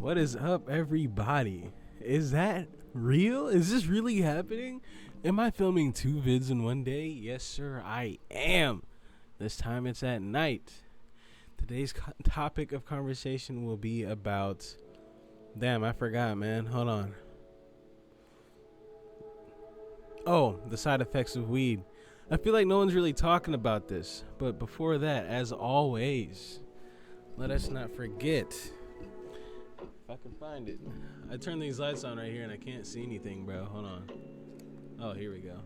What is up, everybody? Is that real? Is this really happening? Am I filming two vids in one day? Yes, sir, I am. This time it's at night. Today's topic of conversation will be about... Damn, I forgot, man. Hold on. Oh, the side effects of weed. I feel like no one's really talking about this. But before that, as always, let us not forget... I can find it. I turned these lights on right here and I can't see anything, bro. Hold on. Oh, here we go.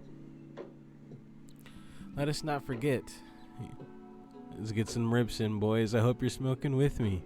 Let us not forget. Let's get some rips in, boys. I hope you're smoking with me.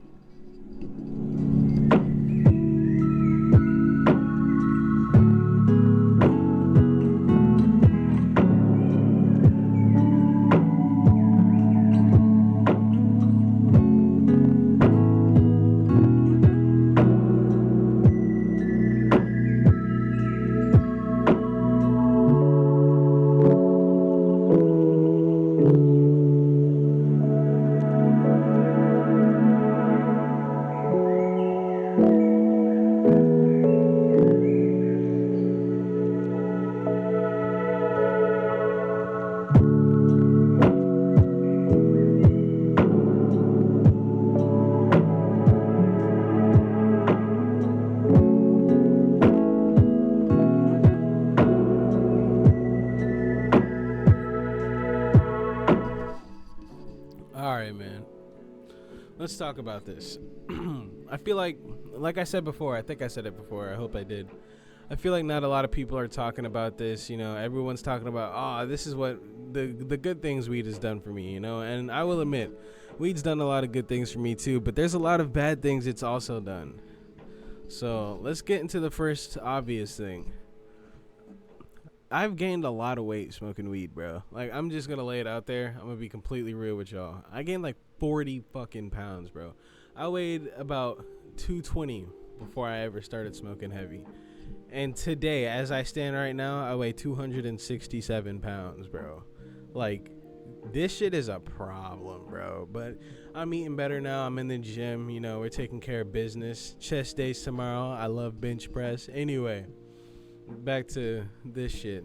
Alright, man. Let's talk about this. I feel like I said before, I think I said it before, I hope I did. I feel like not a lot of people are talking about this, everyone's talking about, this is what the good things weed has done for me, and I will admit, weed's done a lot of good things for me too, but there's a lot of bad things it's also done. So let's get into the first obvious thing. I've gained a lot of weight smoking weed, bro. Like, I'm just gonna lay it out there. I'm gonna be completely real with y'all. I gained like 40 fucking pounds, bro. I weighed about 220 before I ever started smoking heavy. And today, as I stand right now, I weigh 267 pounds, bro. Like, this shit is a problem, bro. But I'm eating better now. I'm in the gym. We're taking care of business. Chest days tomorrow. I love bench press. Anyway, back to this shit.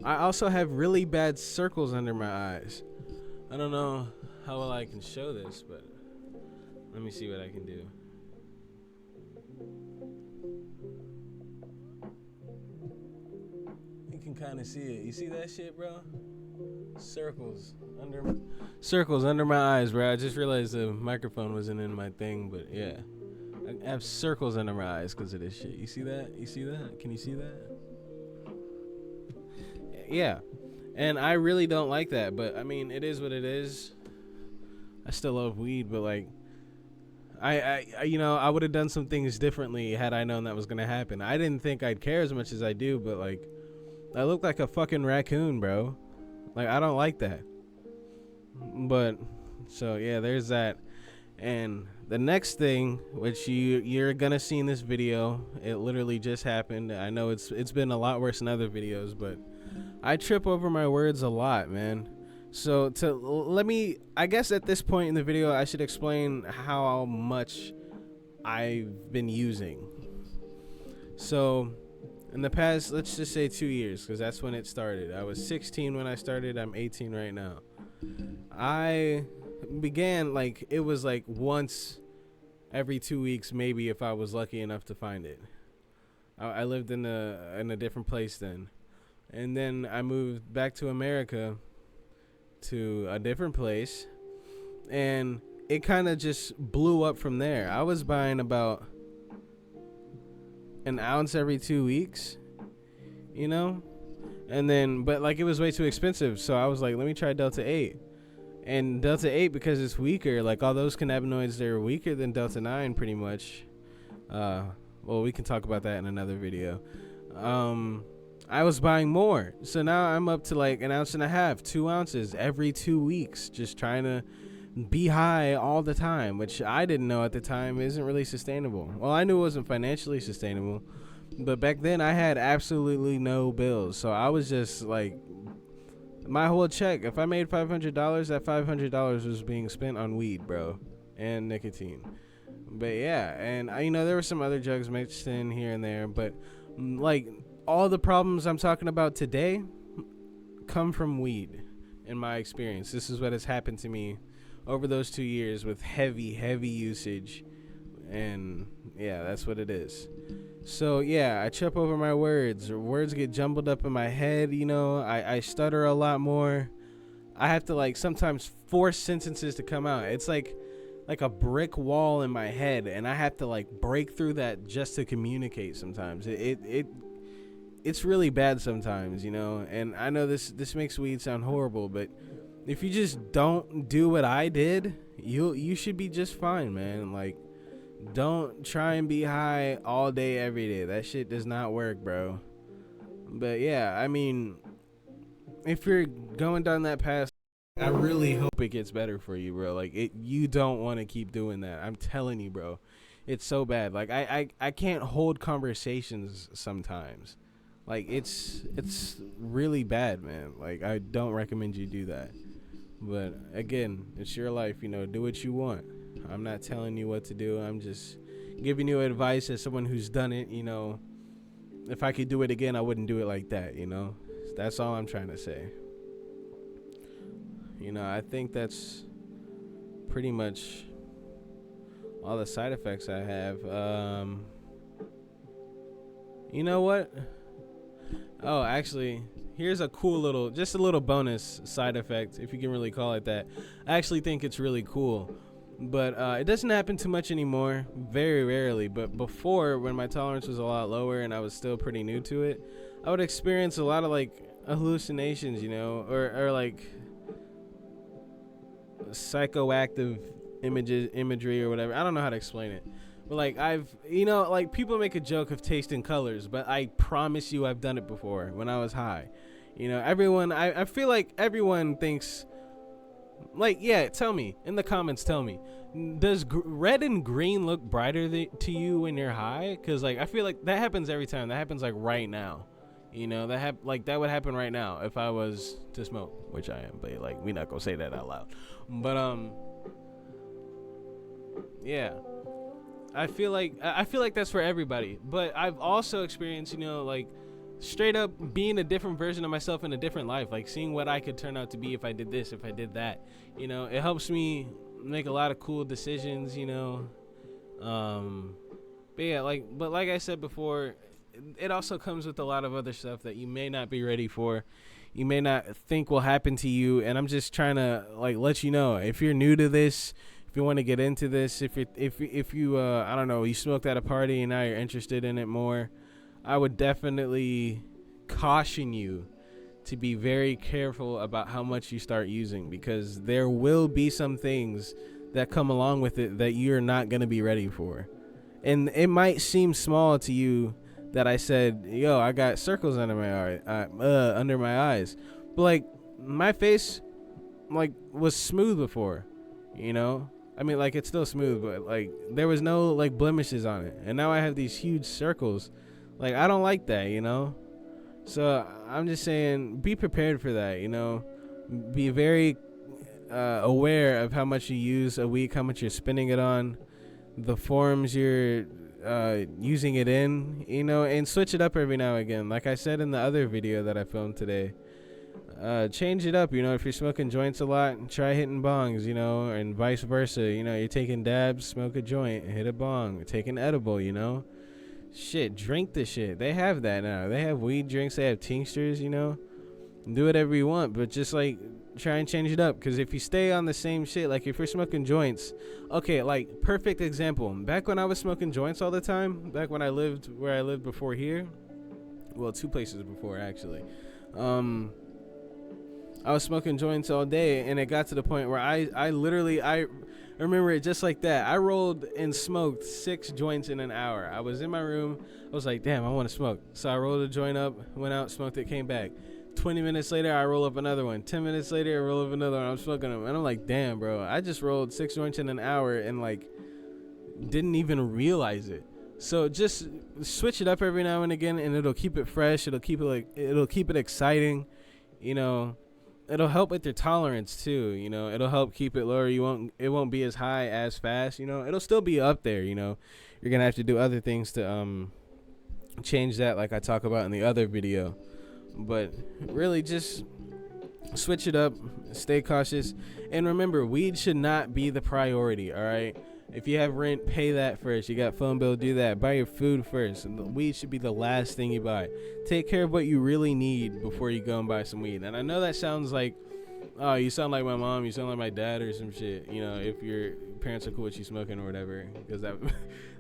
I also have really bad circles under my eyes. I don't know how well I can show this, but let me see what I can do. You can kind of see it. You see that shit, bro? Circles under my eyes, bro. I just realized the microphone wasn't in my thing, but yeah. I have circles under my eyes because of this shit. You see that? You see that? Can you see that? Yeah. And I really don't like that, but I mean, it is what it is. I still love weed, but like, I would have done some things differently had I known that was gonna happen. I didn't think I'd care as much as I do, but like, I look like a fucking raccoon, bro. Like, I don't like that. But so yeah, there's that. And the next thing, which you're gonna see in this video, it literally just happened. I know it's been a lot worse in other videos, but I trip over my words a lot, man. So I guess at this point in the video, I should explain how much I've been using. So in the past, let's just say 2 years, because that's when it started. I was 16 when I started. I'm 18 right now. I began it was like once every 2 weeks, maybe, if I was lucky enough to find it. I lived in a different place then, and then I moved back to America to a different place, and it kind of just blew up from there. I was buying about an ounce every 2 weeks, and then but it was way too expensive, so I was like, let me try Delta 8. And Delta 8, because it's weaker, all those cannabinoids, they're weaker than Delta 9 pretty much. Well, we can talk about that in another video. I was buying more. So now I'm up to an ounce and a half, 2 ounces every 2 weeks, just trying to be high all the time, which I didn't know at the time isn't really sustainable. Well, I knew it wasn't financially sustainable, but back then I had absolutely no bills. So I was just my whole check, if I made $500, that $500 was being spent on weed, bro, and nicotine. But yeah, and there were some other drugs mixed in here and there, but like all the problems I'm talking about today come from weed. In my experience, this is what has happened to me over those 2 years with heavy usage, and yeah, that's what it is. So yeah, I trip over my words, or words get jumbled up in my head. I stutter a lot more. I have to like sometimes force sentences to come out. It's like a brick wall in my head, and I have to like break through that just to communicate. Sometimes it's really bad sometimes, and I know this makes weed sound horrible, but if you just don't do what I did, you should be just fine, man. Like, don't try and be high all day every day. That shit does not work, bro. But yeah, I mean, if you're going down that path, I really hope it gets better for you, bro. Like, you don't want to keep doing that. I'm telling you, bro. It's so bad. Like, I can't hold conversations sometimes. Like, it's really bad, man. Like, I don't recommend you do that. But again, it's your life, do what you want. I'm not telling you what to do. I'm just giving you advice as someone who's done it. If I could do it again, I wouldn't do it like that. That's all I'm trying to say. I think that's pretty much all the side effects I have. You know what? Oh, actually, here's a cool little bonus side effect, if you can really call it that. I actually think it's really cool. But it doesn't happen too much anymore, very rarely. But before, when my tolerance was a lot lower and I was still pretty new to it, I would experience a lot of like hallucinations, or like psychoactive imagery or whatever. I don't know how to explain it. But like like people make a joke of tasting colors, but I promise you I've done it before when I was high. Everyone, I feel like everyone thinks, like, yeah, tell me in the comments, does red and green look brighter to you when you're high? Because like I feel like that happens every time. That happens like right now. That would happen right now if I was to smoke, which I am, but like we not gonna say that out loud. But yeah, I feel like that's for everybody. But I've also experienced, like straight up being a different version of myself in a different life, like seeing what I could turn out to be if I did this, if I did that. It helps me make a lot of cool decisions. But yeah, like I said before, it also comes with a lot of other stuff that you may not be ready for, you may not think will happen to you. And I'm just trying to like let you know, if you're new to this, if you want to get into this, if you I don't know, you smoked at a party and now you're interested in it more, I would definitely caution you to be very careful about how much you start using, because there will be some things that come along with it that you're not going to be ready for. And it might seem small to you that I said, yo, I got circles under my eyes. But like my face like was smooth before, I mean, like it's still smooth, but like there was no like blemishes on it. And now I have these huge circles. Like, I don't like that, So I'm just saying, be prepared for that, Be very aware of how much you use a week, how much you're spending it on, the forms you're using it in, and switch it up every now and again. Like I said in the other video that I filmed today, change it up, if you're smoking joints a lot, try hitting bongs, and vice versa. You're taking dabs, smoke a joint, hit a bong, take an edible, Shit, drink the shit. They have that now. They have weed drinks. They have tinctures, Do whatever you want, but just like try and change it up. Because if you stay on the same shit, like if you're smoking joints, okay, like perfect example. Back when I was smoking joints all the time, back when I lived where I lived before here, well, 2 places before actually, I was smoking joints all day, and it got to the point where I literally remember it just like that. I rolled and smoked 6 joints in an hour. I was in my room. I was like, damn, I want to smoke. So I rolled a joint up, went out, smoked it, came back. 20 minutes later, I roll up another one. 10 minutes later, I roll up another one. I'm smoking them. And I'm like, damn, bro, I just rolled 6 joints in an hour and like didn't even realize it. So just switch it up every now and again, and it'll keep it fresh. It'll keep it exciting, it'll help with your tolerance too. You know, it'll help keep it lower. It won't be as high as fast. You know, it'll still be up there. You know, you're gonna have to do other things to change that, like I talk about in the other video. But really, just switch it up, stay cautious, and remember, weed should not be the priority. All right. If you have rent, pay that first. You got phone bill, do that. Buy your food first. And the weed should be the last thing you buy. Take care of what you really need before you go and buy some weed. And I know that sounds like, oh, you sound like my mom, you sound like my dad or some shit. You know, if your parents are cool with you smoking or whatever, because that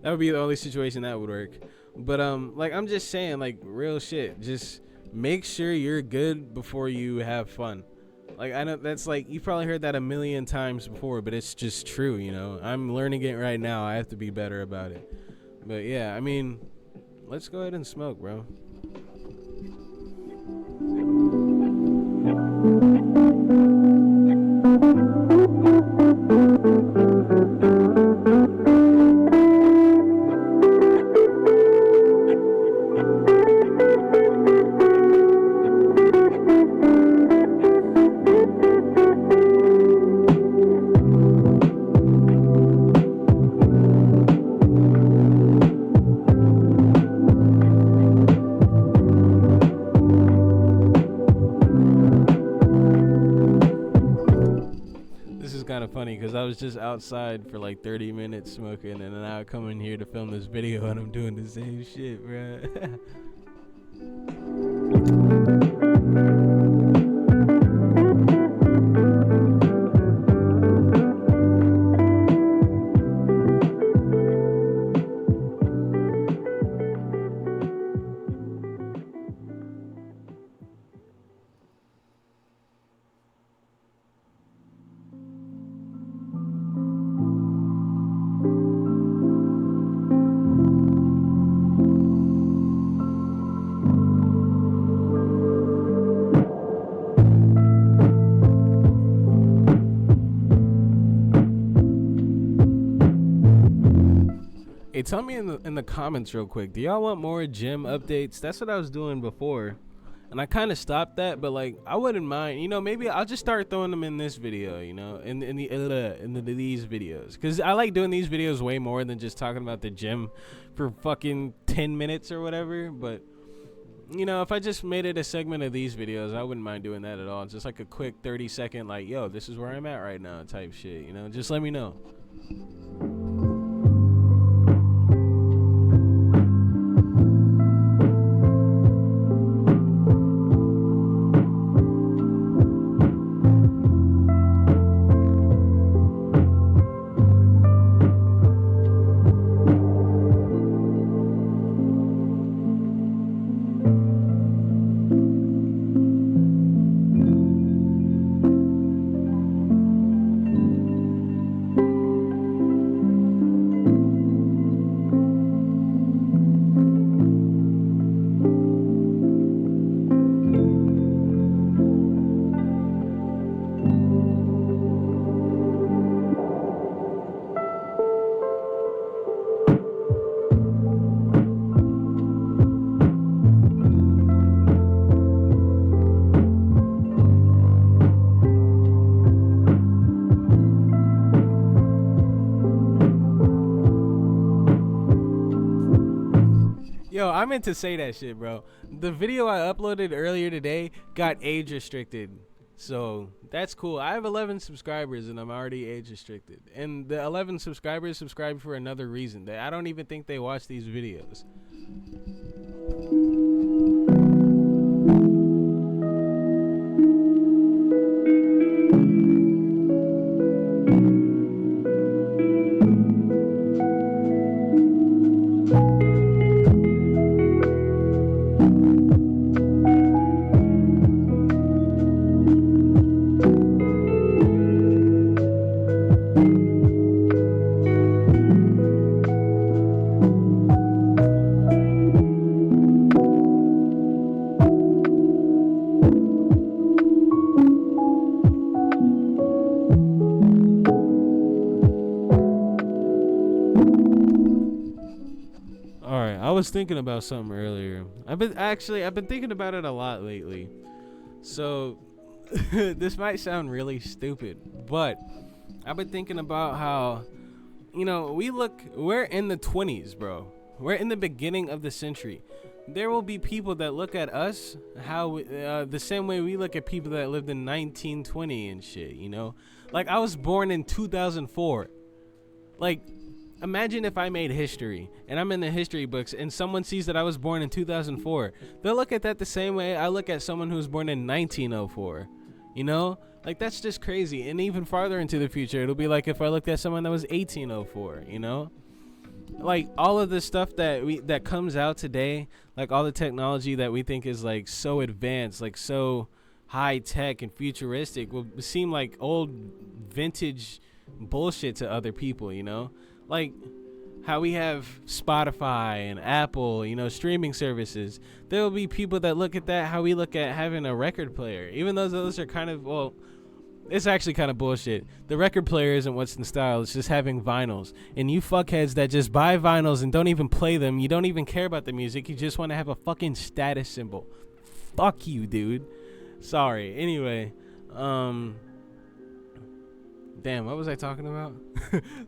that would be the only situation that would work. But like I'm just saying, like real shit. Just make sure you're good before you have fun. Like, I know that's like, you've probably heard that a million times before, but it's just true, you know? I'm learning it right now. I have to be better about it. But yeah, I mean, let's go ahead and smoke, bro. Kind of funny because I was just outside for like 30 minutes smoking, and then I come in here to film this video and I'm doing the same shit, bro. Hey, tell me in the comments real quick. Do y'all want more gym updates? That's what I was doing before, and I kind of stopped that. But like, I wouldn't mind. You know, maybe I'll just start throwing them in this video. You know, in these videos, because I like doing these videos way more than just talking about the gym for fucking 10 minutes or whatever. But you know, if I just made it a segment of these videos, I wouldn't mind doing that at all. Just like a quick 30-second, like, yo, this is where I'm at right now type shit. You know, just let me know. Yo, I meant to say that shit, bro. The video I uploaded earlier today got age restricted. So that's cool. I have 11 subscribers and I'm already age restricted. And the 11 subscribers subscribe for another reason. I don't even think they watch these videos. I was thinking about something earlier. I've been thinking about it a lot lately. So this might sound really stupid, but I've been thinking about how, we're in the 20s, bro. We're in the beginning of the century. There will be people that look at us the same way we look at people that lived in 1920 and shit, Like, I was born in 2004. Like, imagine if I made history and I'm in the history books and someone sees that I was born in 2004. They'll look at that the same way I look at someone who was born in 1904. Like, that's just crazy. And even farther into the future, it'll be like if I looked at someone that was 1804, Like, all of the stuff that comes out today, like all the technology that we think is like so advanced, like so high tech and futuristic, will seem like old vintage bullshit to other people, Like how we have Spotify and Apple, streaming services. There will be people that look at that how we look at having a record player, even though those are kind of, it's actually kind of bullshit. The record player isn't what's in style. It's just having vinyls. And you fuckheads that just buy vinyls and don't even play them, you don't even care about the music. You just want to have a fucking status symbol. Fuck you, dude. Sorry. Anyway, damn, what was I talking about?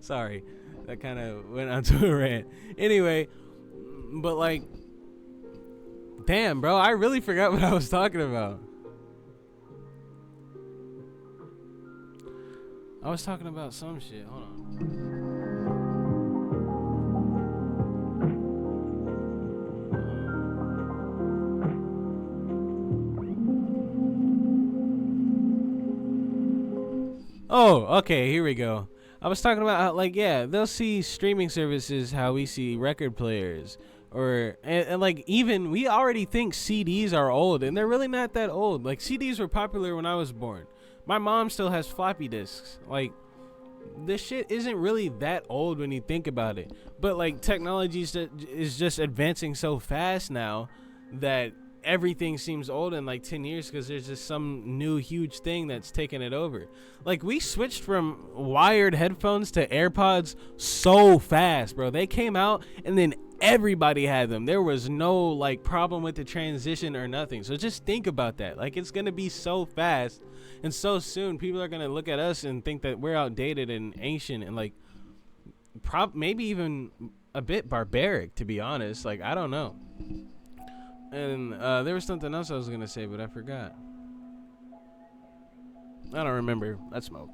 Sorry. That kind of went onto a rant. Anyway, but like, damn, bro, I really forgot what I was talking about. I was talking about some shit. Hold on. Oh, okay, here we go. I was talking about how, like, yeah, they'll see streaming services how we see record players. And like, even we already think CDs are old, and they're really not that old. Like, CDs were popular when I was born. My mom still has floppy disks. Like, this shit isn't really that old when you think about it. But like, technology is just advancing so fast now that everything seems old in like 10 years because there's just some new huge thing that's taking it over. Like, we switched from wired headphones to AirPods so fast, bro. They came out and then everybody had them. There was no like problem with the transition or nothing. So just think about that. Like, it's gonna be so fast and so soon. People are gonna look at us and think that we're outdated and ancient and like maybe even a bit barbaric, to be honest. Like, I don't know. And there was something else I was gonna say, but I forgot. I don't remember. Let's smoke.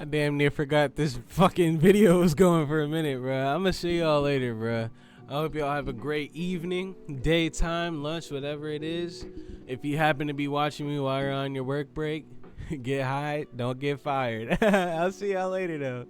I damn near forgot this fucking video was going for a minute, bro. I'm gonna see y'all later, bro. I hope y'all have a great evening, daytime, lunch, whatever it is. If you happen to be watching me while you're on your work break, get high, don't get fired. I'll see y'all later, though.